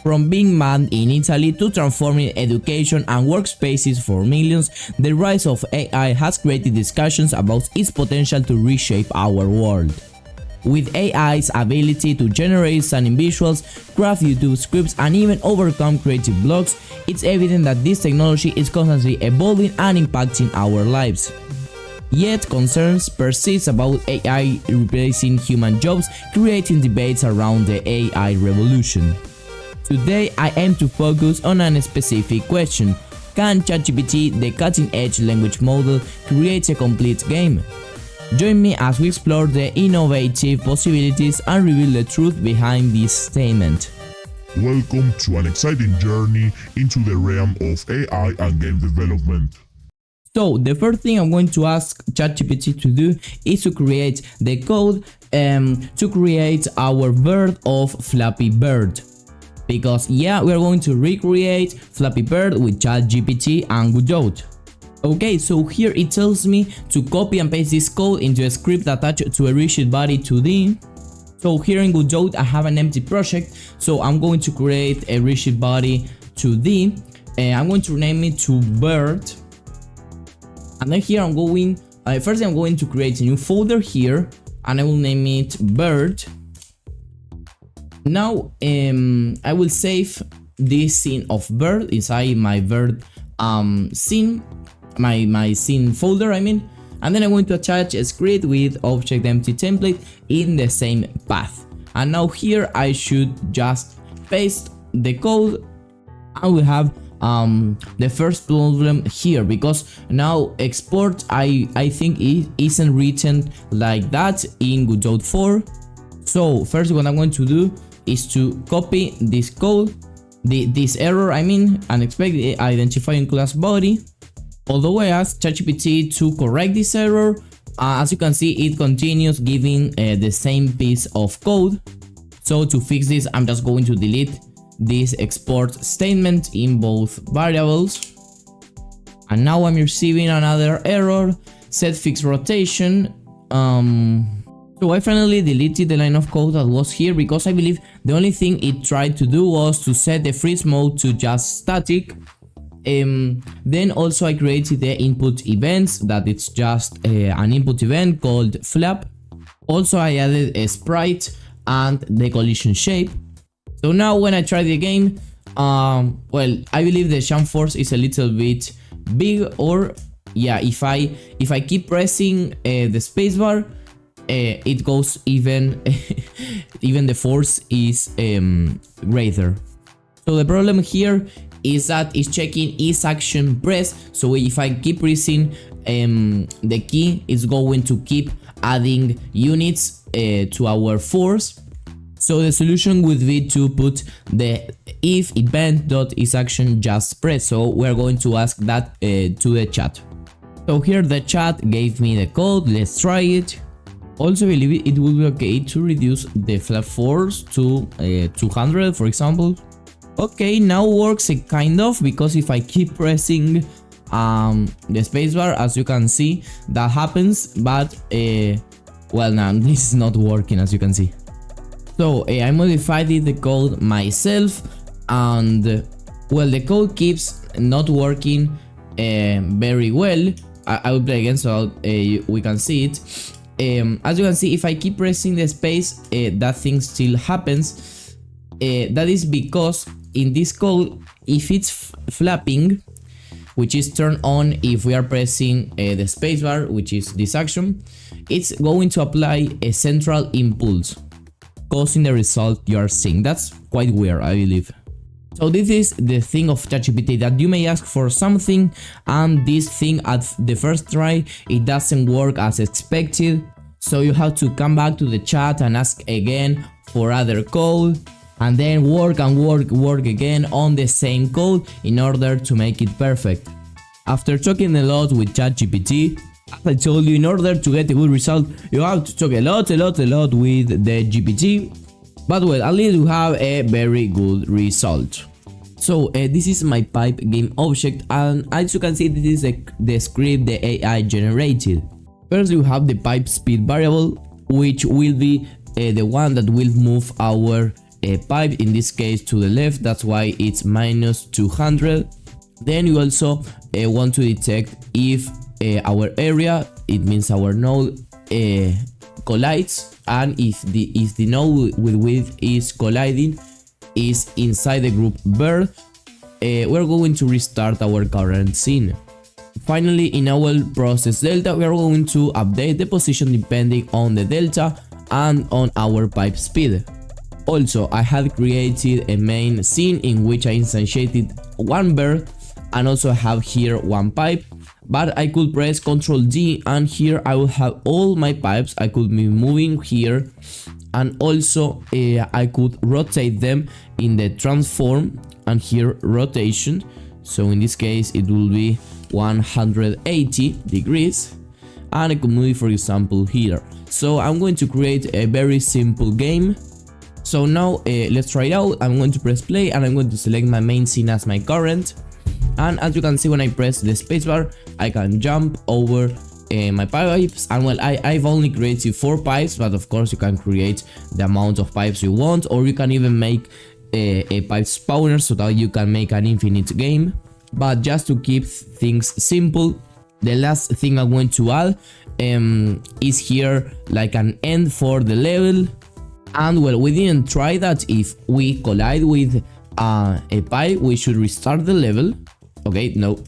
From being banned in Italy to transforming education and workspaces for millions, the rise of AI has created discussions about its potential to reshape our world. With AI's ability to generate stunning visuals, craft YouTube scripts, and even overcome creative blocks, it's evident that this technology is constantly evolving and impacting our lives. Yet concerns persist about AI replacing human jobs, creating debates around the AI revolution. Today I aim to focus on a specific question: can ChatGPT, the cutting-edge language model, create a complete game? Join me as we explore the innovative possibilities and reveal the truth behind this statement. Welcome to an exciting journey into the realm of AI and game development. So the first thing I'm going to ask ChatGPT to do is to create the code to create our bird of Flappy Bird. Because yeah, we are going to recreate Flappy Bird with ChatGPT and Godot. Okay, so here it tells me to copy and paste this code into a script attached to a reshape body 2D. So here in Godot I have an empty project, so I'm going to create a reshape body 2D. I'm going to rename it to bird. And then here I'm going, first I'm going to create a new folder here, and I will name it bird. Now I will save this scene of bird inside my bird scene, my scene folder I mean, and then I'm going to attach a script with object empty template in the same path. And now here I should just paste the code, and we have the first problem here, because now export I think it isn't written like that in Godot 4. So first what I'm going to do is to copy this code, this error I mean, unexpected identifying class body. Although I asked ChatGPT to correct this error, as you can see it continues giving the same piece of code. So to fix this I'm just going to delete this export statement in both variables. And now I'm receiving another error, set fixed rotation. So I finally deleted the line of code that was here, because I believe the only thing it tried to do was to set the freeze mode to just static. Then also I created the input events, that it's just an input event called flap. Also I added a sprite and the collision shape. So now when I try the game, well, I believe the chamfers is a little bit big, or yeah, if I keep pressing the spacebar, it goes even even the force is greater. So the problem here is that it's checking each action press. So if I keep pressing the key, it's going to keep adding units to our force. So the solution would be to put the if event.isAction just press. So we're going to ask that to the chat. So here the chat gave me the code. Let's try it. Also I believe it will be okay to reduce the flap force to 200 for example. Okay, now works kind of, because if I keep pressing the spacebar, as you can see, that happens, but well, now this is not working, as you can see. So I modified the code myself, and well, the code keeps not working very well. I will play again so we can see it. As you can see, if I keep pressing the space, that thing still happens. That is because in this code, if it's flapping, which is turned on if we are pressing the spacebar, which is this action, it's going to apply a central impulse, causing the result you are seeing. That's quite weird, I believe. So this is the thing of ChatGPT, that you may ask for something and this thing at the first try it doesn't work as expected. So you have to come back to the chat and ask again for other code, and then work again on the same code in order to make it perfect. After talking a lot with ChatGPT, as I told you, in order to get a good result, you have to talk a lot with the GPT. But well, at least you have a very good result. So this is my pipe game object, and as you can see, this is the script the AI generated. First you have the pipe speed variable, which will be the one that will move our a pipe, in this case to the left, that's why it's minus 200. Then you also want to detect if our area, it means our node, collides, and if the node with which is colliding is inside the group bird, we're going to restart our current scene. Finally, in our process delta, we are going to update the position depending on the delta and on our pipe speed. Also, I had created a main scene in which I instantiated one bird and also have here one pipe, but I could press Ctrl D and here I will have all my pipes. I could be moving here, and also I could rotate them in the transform, and here rotation. So in this case it will be 180 degrees, and I could move, for example, here. So I'm going to create a very simple game. So now let's try it out. I'm going to press play and I'm going to select my main scene as my current. And as you can see, when I press the spacebar, I can jump over my pipes. And well, I've only created 4 pipes, but of course you can create the amount of pipes you want, or you can even make a pipe spawner so that you can make an infinite game. But just to keep things simple, the last thing I'm going to add is here like an end for the level. And well, we didn't try that. If we collide with a pipe, we should restart the level. Okay, no,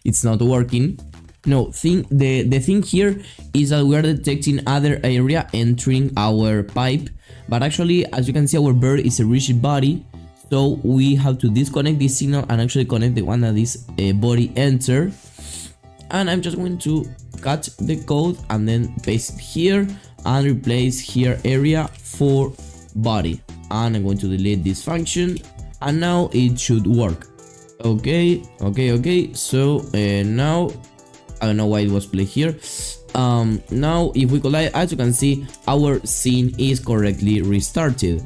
it's not working. No, the thing here is that we are detecting other area entering our pipe, but actually, as you can see, our bird is a rigid body, so we have to disconnect this signal and actually connect the one that is a body enter. And I'm just going to cut the code and then paste it here and replace here area for body, and I'm going to delete this function, and now it should work. Okay, so now I don't know why it was played here. Now if we collide, as you can see, our scene is correctly restarted.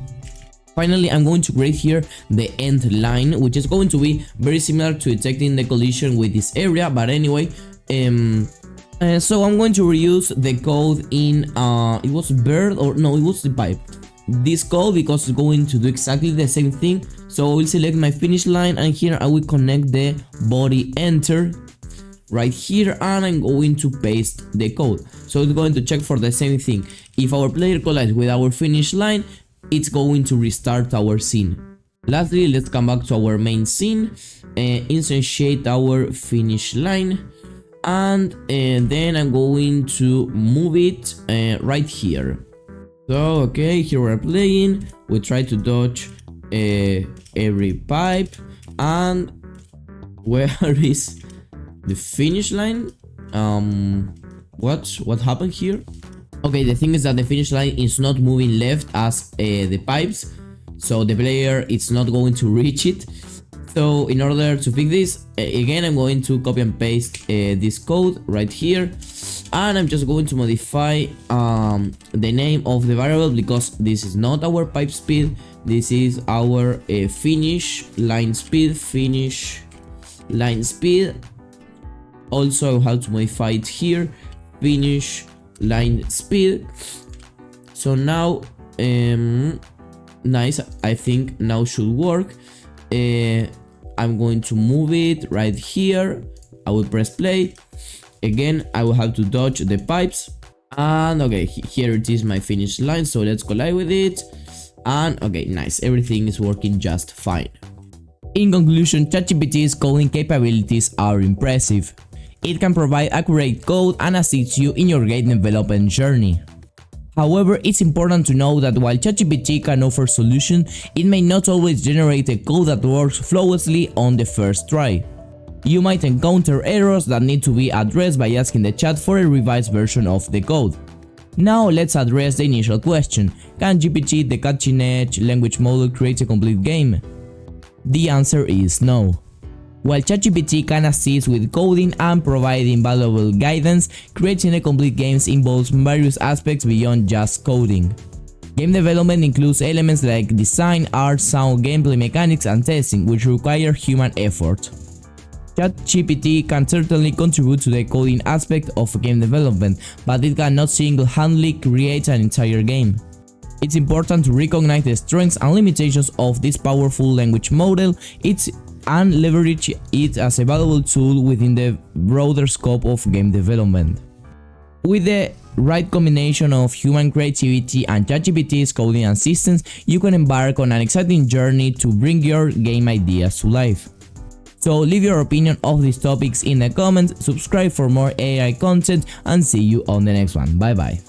Finally, I'm going to create here the end line, which is going to be very similar to detecting the collision with this area, but anyway, so I'm going to reuse the code in it was bird, or no, it was the pipe, this code, because it's going to do exactly the same thing. So I will select my finish line, and here I will connect the body enter right here, and I'm going to paste the code. So it's going to check for the same thing. If our player collides with our finish line, it's going to restart our scene. Lastly, let's come back to our main scene and instantiate our finish line, and then I'm going to move it right here. So okay, here we're playing, we try to dodge every pipe, and where is the finish line? What happened here? Okay, the thing is that the finish line is not moving left as the pipes, so the player is not going to reach it. So in order to fix this, again I'm going to copy and paste this code right here, and I'm just going to modify the name of the variable, because this is not our pipe speed, this is our finish line speed. Also I have to modify it here, finish line speed. So now nice, I think now should work. I'm going to move it right here. I will press play. Again, I will have to dodge the pipes, and okay, here it is, my finish line. So let's collide with it, and okay, nice, everything is working just fine. In conclusion, ChatGPT's coding capabilities are impressive. It can provide accurate code and assist you in your game development journey. However, it's important to know that while ChatGPT can offer solutions, it may not always generate a code that works flawlessly on the first try. You might encounter errors that need to be addressed by asking the chat for a revised version of the code. Now let's address the initial question: can GPT, the cutting-edge language model, create a complete game? The answer is no. While ChatGPT can assist with coding and providing valuable guidance, creating a complete game involves various aspects beyond just coding. Game development includes elements like design, art, sound, gameplay mechanics, and testing, which require human effort. ChatGPT can certainly contribute to the coding aspect of game development, but it cannot single-handedly create an entire game. It's important to recognize the strengths and limitations of this powerful language model and leverage it as a valuable tool within the broader scope of game development. With the right combination of human creativity and ChatGPT's coding assistance, you can embark on an exciting journey to bring your game ideas to life. So leave your opinion of these topics in the comments, subscribe for more AI content, and see you on the next one. Bye bye.